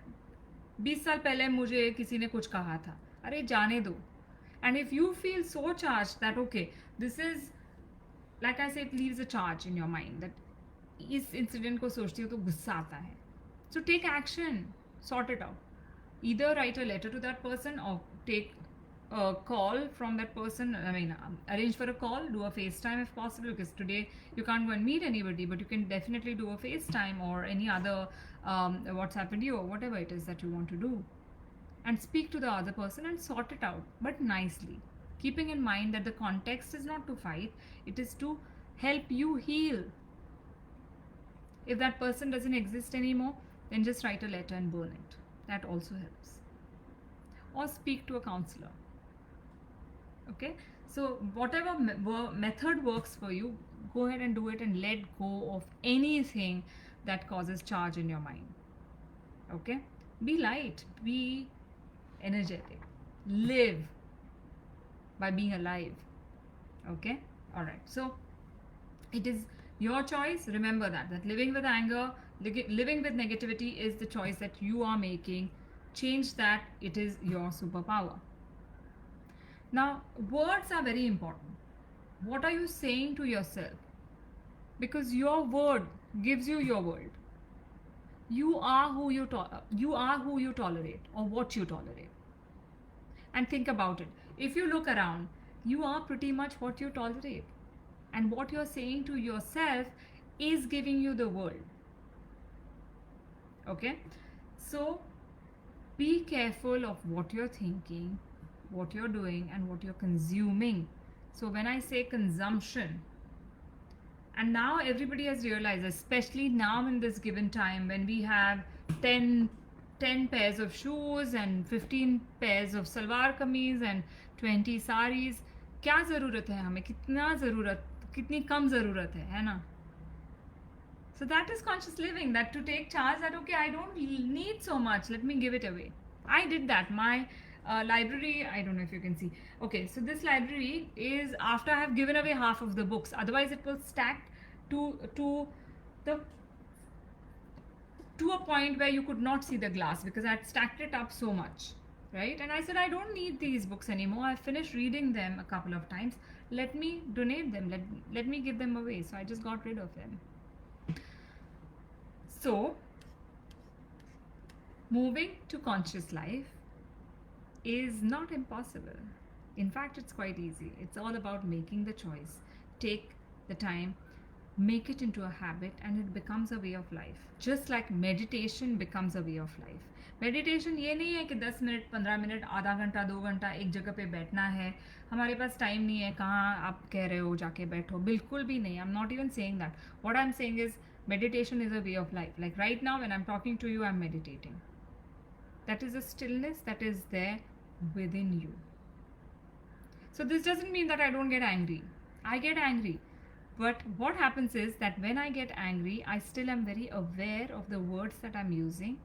20 साल पहले मुझे किसी ने कुछ कहा था. अरे जाने दो. And if you feel so charged that okay, this is, like I said, it leaves a charge in your mind that इस incident को सोचती हो तो गुस्सा आता है. So take action, sort it out. Either write a letter to that person or take a call from that person. I mean, arrange for a call, do a FaceTime if possible, because today you can't go and meet anybody, but you can definitely do a FaceTime or any other WhatsApp video or whatever it is that you want to do. And speak to the other person and sort it out, but nicely. Keeping in mind that the context is not to fight, it is to help you heal. If that person doesn't exist anymore, then just write a letter and burn it. That also helps. Or speak to a counselor. Okay? So, whatever method works for you, go ahead and do it and let go of anything that causes charge in your mind. Okay? Be light. Be energetic. Live by being alive. Okay? Alright. So, it is your choice. Remember that living with anger, living with negativity is the choice that you are making. Change that. It is your superpower. Now, words are very important. What are you saying to yourself? Because your word gives you your world. You are who you tolerate or what you tolerate. And think about it. If you look around, you are pretty much what you tolerate. And what you're saying to yourself is giving you the world. Okay? So, be careful of what you're thinking, what you're doing, and what you're consuming. So, when I say consumption, and now everybody has realized, especially now in this given time when we have 10 pairs of shoes and 15 pairs of salwar kameez and 20 saris, क्या ज़रूरत है हमें, कितनी कम ज़रूरत है ना? So that is conscious living, that to take charge that okay, I don't need so much, let me give it away. I did that. My library, I don't know if you can see. Okay, so this library is after I have given away half of the books. Otherwise, it was stacked to a point where you could not see the glass because I had stacked it up so much, right? And I said, I don't need these books anymore. I finished reading them a couple of times. Let me donate them. Let me give them away. So I just got rid of them. So, moving to conscious life is not impossible. In fact, it's quite easy. It's all about making the choice. Take the time, make it into a habit, and it becomes a way of life. Just like meditation becomes a way of life. Meditation ये नहीं है कि 10 minute 15 minute आधा घंटा 2 घंटा एक जगह पे बैठना है. हमारे पास टाइम नहीं है, कहाँ आप कह रहे हो जाके बैठो, बिल्कुल भी नहीं. I am not even saying that. What I am saying is meditation is a way of life. Like right now when I'm talking to you, I'm meditating. That is a stillness that is there within you. So this doesn't mean that I don't get angry. I get angry. But what happens is that when I get angry, I still am very aware of the words that I'm using.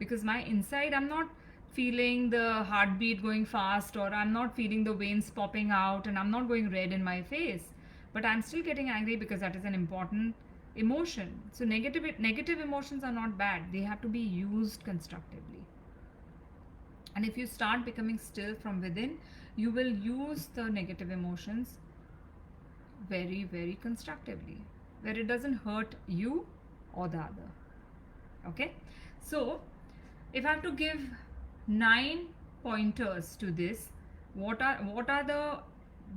Because my inside, I'm not feeling the heartbeat going fast, or I'm not feeling the veins popping out, and I'm not going red in my face. But I'm still getting angry because that is an important emotion. So negative emotions are not bad. They have to be used constructively. And if you start becoming still from within, you will use the negative emotions very, very constructively, where it doesn't hurt you or the other. Okay? So, if I have to give 9 pointers to this, what are the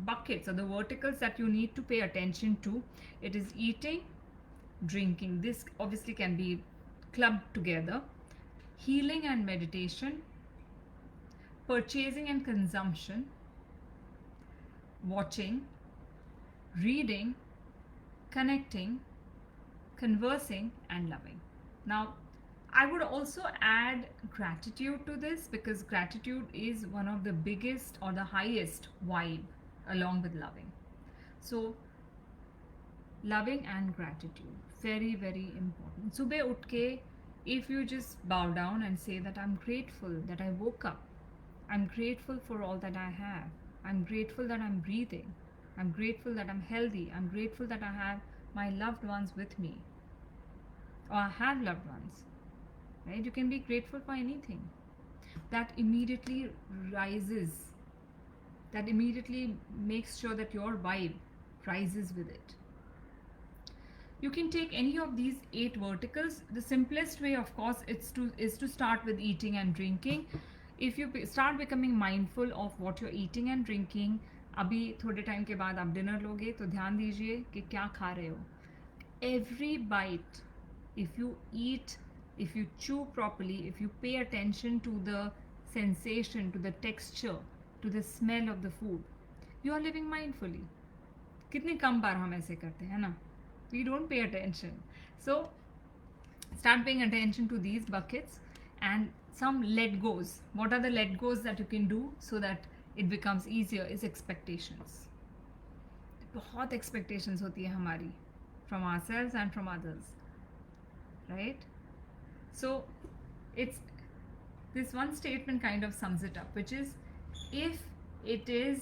buckets or the verticals that you need to pay attention to. It is eating, drinking. This obviously can be clubbed together. Healing and meditation, purchasing and consumption, watching, reading, connecting, conversing, and loving. Now, I would also add gratitude to this, because gratitude is one of the biggest or the highest vibe along with loving. So, loving and gratitude, very, very important. Subah utke, if you just bow down and say that I'm grateful that I woke up, I'm grateful for all that I have, I'm grateful that I'm breathing, I'm grateful that I'm healthy, I'm grateful that I have my loved ones with me, or I have loved ones, right? You can be grateful for anything. That immediately rises, that immediately makes sure that your vibe rises with it. You can take any of these 8 verticals. The simplest way, of course, is to start with eating and drinking. If you start becoming mindful of what you're eating and drinking, अभी थोड़े time के बाद आप dinner लोगे तो ध्यान दीजिए कि क्या खा रहे हो. Every bite, if you eat, if you chew properly, if you pay attention to the sensation, to the texture, to the smell of the food, you are living mindfully. कितनी कम बार हम ऐसे करते हैं ना? We don't pay attention. So start paying attention to these buckets, and some let goes. What are the let goes that you can do so that it becomes easier is expectations. बहुत expectations होती है हमारी from ourselves and from others, right? So it's this one statement kind of sums it up, which is, if it is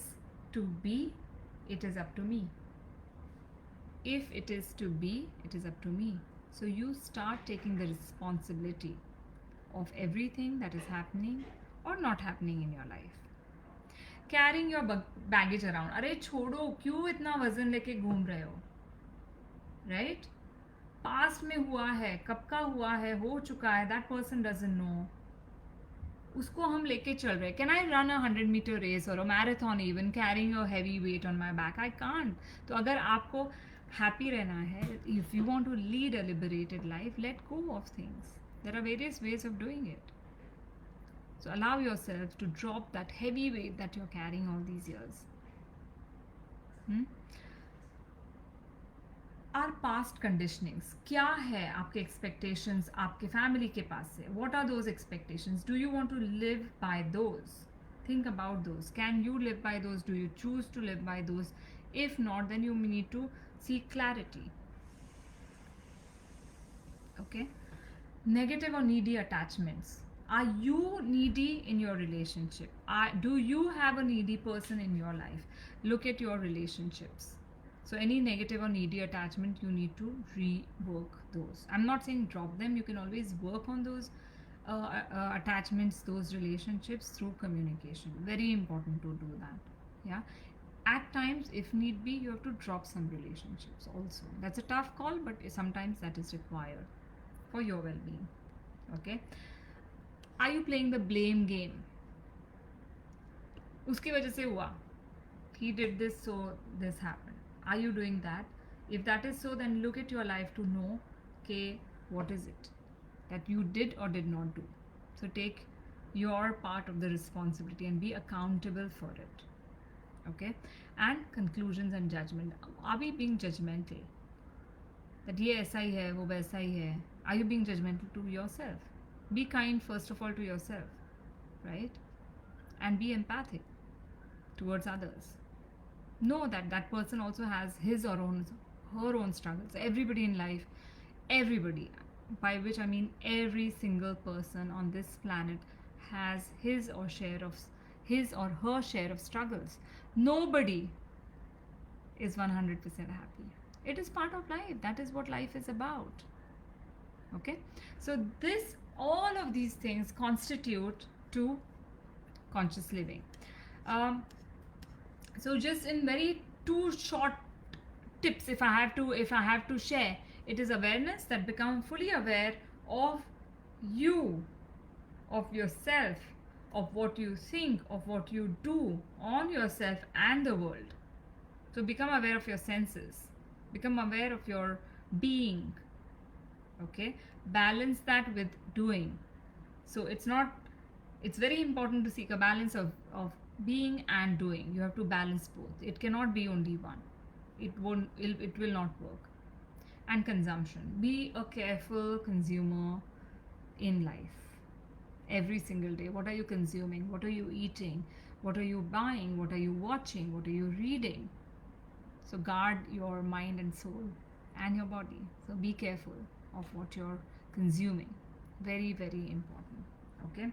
to be, it is up to me. If it is to be, it is up to me. So you start taking the responsibility of everything that is happening or not happening in your life. Carrying your baggage around. अरे छोड़ो, क्यों इतना वजन लेके घूम रहे हो, right? Past में हुआ है, कब का हुआ है, हो चुका है, that person doesn't know. उसको हम लेके चल रहे. Can I run a 100-meter race or a marathon even carrying a heavy weight on my back? I can't. तो अगर आपको happy रहना है, if you want to lead a liberated life, let go of things. There are various ways of doing it. So allow yourself to drop that heavy weight that you're carrying all these years. Our past conditionings, क्या है आपके expectations आपके family के पास से? What are those expectations? Do you want to live by those? Think about those. Can you live by those? Do you choose to live by those? If not, then you need to seek clarity. Okay? Negative or needy attachments. Are you needy in your relationship? Do you have a needy person in your life? Look at your relationships. So any negative or needy attachment, you need to rework those. I'm not saying drop them. You can always work on those attachments, those relationships through communication. Very important to do that. Yeah. At times, if need be, you have to drop some relationships also. That's a tough call, but sometimes that is required for your well-being. Okay. Are you playing the blame game? उसकी वजह से हुआ. He did this, so this happened. Are you doing that? If that is so, then look at your life to know, okay, what is it that you did or did not do? So take your part of the responsibility and be accountable for it. Okay? And conclusions and judgment. Are we being judgmental? That ये ऐसा ही है, वो वैसा ही है. Are you being judgmental to yourself? Be kind first of all to yourself, right? And be empathic towards others. Know that that person also has his or her own struggles. Everybody in life, everybody, by which I mean every single person on this planet has his or her share of struggles. Nobody is 100% happy. It is part of life. That is what life is about. Okay? So all of these things constitute to conscious living. So just in very 2 short tips, if I have to share, it is awareness, that become fully aware of you, of yourself, of what you think, of what you do on yourself and the world. So become aware of your senses, become aware of your being. Okay, balance that with doing. So it's very important to seek a balance of being and doing. You have to balance both. It cannot be only one. It will not work. And consumption, be a careful consumer in life. Every single day, what are you consuming, what are you eating, what are you buying, what are you watching, what are you reading? So guard your mind and soul and your body. So be careful of what you're consuming. Very, very important. Okay.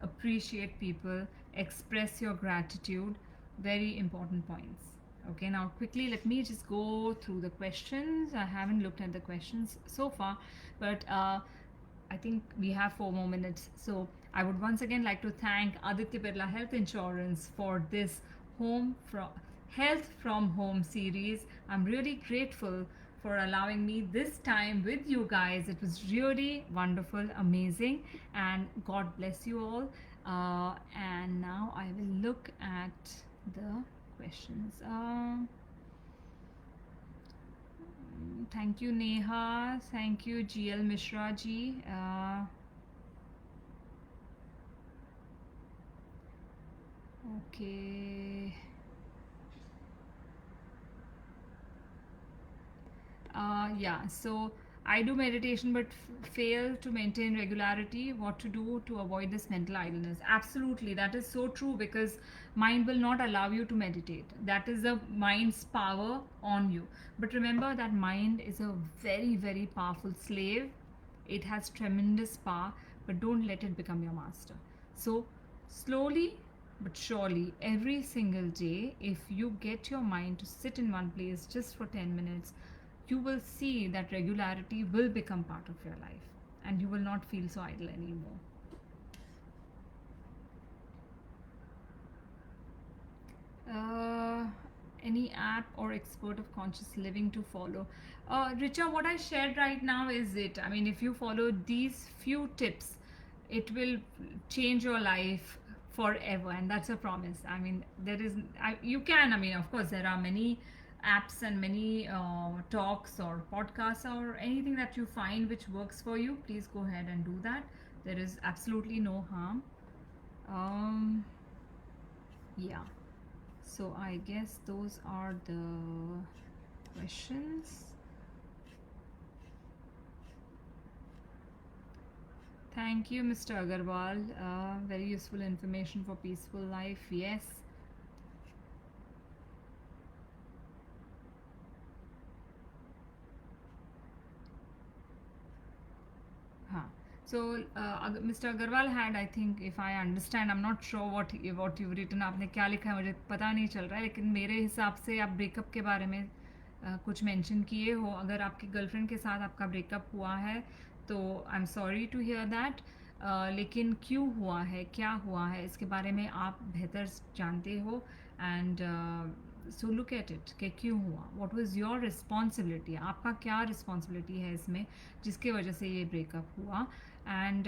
Appreciate people, express your gratitude. Very important points. Okay, now quickly let me just go through the questions. I haven't looked at the questions so far, but I think we have 4 more minutes. So I would once again like to thank Aditya Birla Health Insurance for this home from Health from Home series. I'm really grateful for allowing me this time with you guys. It was really wonderful, amazing, and God bless you all. And now I will look at the questions. Thank you, Neha. Thank you, GL Mishra ji. Okay. Yeah, so I do meditation but fail to maintain regularity. What to do to avoid this mental idleness? Absolutely, that is so true, because mind will not allow you to meditate. That is the mind's power on you. But remember that mind is a very, very powerful slave. It has tremendous power, but don't let it become your master. So, slowly but surely, every single day, if you get your mind to sit in one place just for 10 minutes, you will see that regularity will become part of your life and you will not feel so idle anymore. Any app or expert of conscious living to follow? Richa, what I shared right now is it. I mean, if you follow these few tips, it will change your life forever, and that's a promise. I mean, you can. I mean, of course, there are many apps and many talks or podcasts or anything that you find which works for you. Please go ahead and do that. There is absolutely no harm. Yeah. So I guess those are the questions. Thank you, Mr. Agarwal. Very useful information for peaceful life. Yes. Huh. So Mr. Agarwal had, I think, if I understand, I'm not sure what you've written. आपने क्या लिखा है मुझे पता नहीं चल रहा है, लेकिन मेरे हिसाब से आप ब्रेकअप के बारे में कुछ मेंशन किए हो. अगर आपकी गर्लफ्रेंड के साथ आपका ब्रेकअप हुआ है तो I am sorry to hear that. लेकिन क्यों हुआ है, क्या हुआ है, इसके बारे में आप बेहतर जानते हो. And so look at it कि क्यों हुआ, व्हाट वाज योर रिस्पॉन्सिबिलिटी, आपका क्या रिस्पॉन्सिबिलिटी है इसमें जिसके वजह से ये ब्रेकअप हुआ. And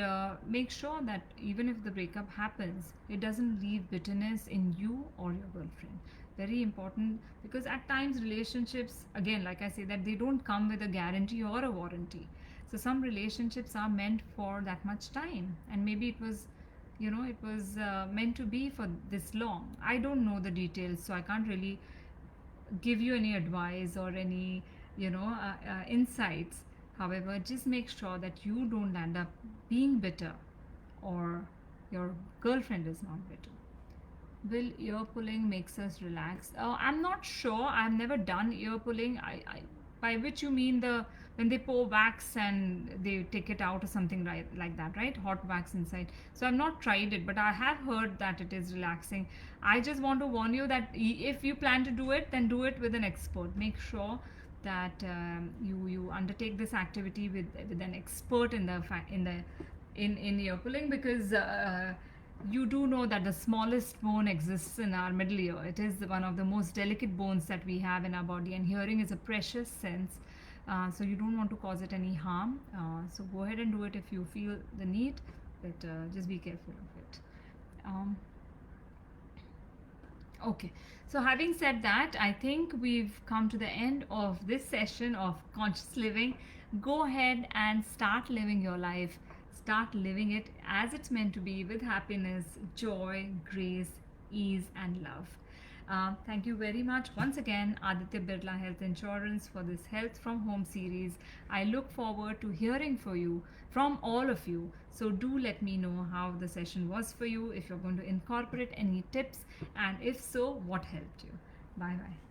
make sure that even if the breakup happens, it doesn't leave bitterness in you or your girlfriend. Very important, because at times relationships, again, like I say, that they don't come with a guarantee or a warranty. So some relationships are meant for that much time, and maybe it was meant to be for this long. I don't know the details, so I can't really give you any advice or any insights. However, just make sure that you don't end up being bitter or your girlfriend is not bitter. Will ear pulling makes us relax? I'm not sure. I've never done ear pulling. By which you mean when they pour wax and they take it out or something like that, right? Hot wax inside. So I've not tried it, but I have heard that it is relaxing. I just want to warn you that if you plan to do it, then do it with an expert. Make sure that you undertake this activity with an expert in ear pulling, because you do know that the smallest bone exists in our middle ear. It is one of the most delicate bones that we have in our body, and hearing is a precious sense. So you don't want to cause it any harm. So go ahead and do it if you feel the need, but just be careful of it. Okay, so having said that, I think we've come to the end of this session of conscious living. Go ahead and start living your life. Start living it as it's meant to be, with happiness, joy, grace, ease, and love. Thank you very much once again, Aditya Birla Health Insurance, for this Health from Home series. I look forward to hearing from all of you. So do let me know how the session was for you, if you're going to incorporate any tips, and if so, what helped you. Bye bye.